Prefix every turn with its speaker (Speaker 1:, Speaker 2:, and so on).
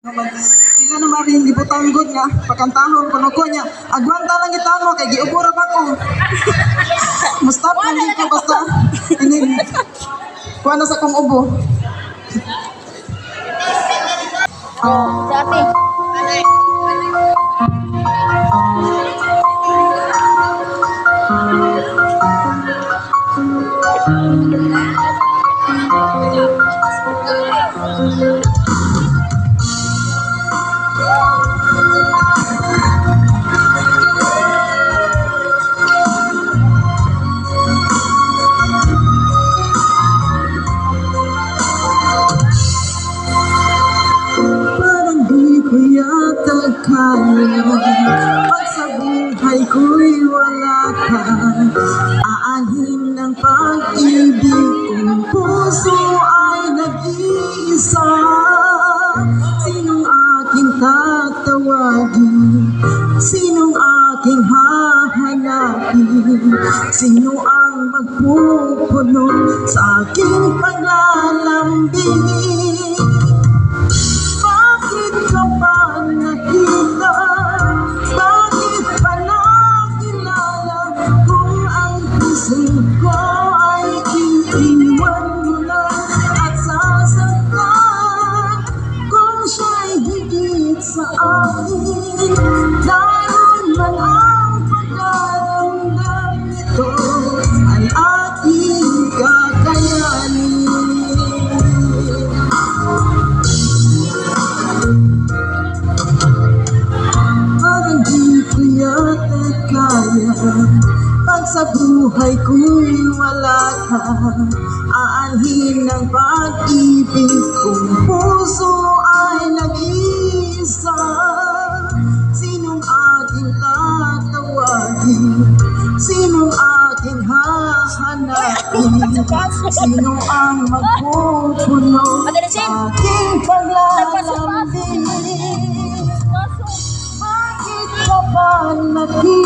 Speaker 1: Ila naman rin gibutanggod nga pagkantahon kuno ko niya agwanta lang gitano kay giubura ba ko. Mustap lang ko basta ini kuha na sa kong ubo.
Speaker 2: Dati.
Speaker 1: Parang di ko yata kaya pag sa buhay ko'y wala ka. Aanhin ng pag-ibig kung puso ay nag-iisa. Sinong aking tatawagin? Sinong aking hahanapin? Sino ang magpupuno sa aking paglalambing? Bakit ka ba nakita? Bakit pa nakilala? Kung ang puso ko ay iiwan mo na at sasaktan. Kung siya'y higit sa akin, daron man ang pagkaramdam nito ay aking kakayanin. Parang di ko yata kaya pag sa buhay ko'y wala ka. Aanhin ng pag-ibig kung puso ay nag-iisa. Sinong aking tatawagin? Sinong aking hahanapin? Sino ang magpupuno sa aking paglalambing? Bakit ka ba nakita?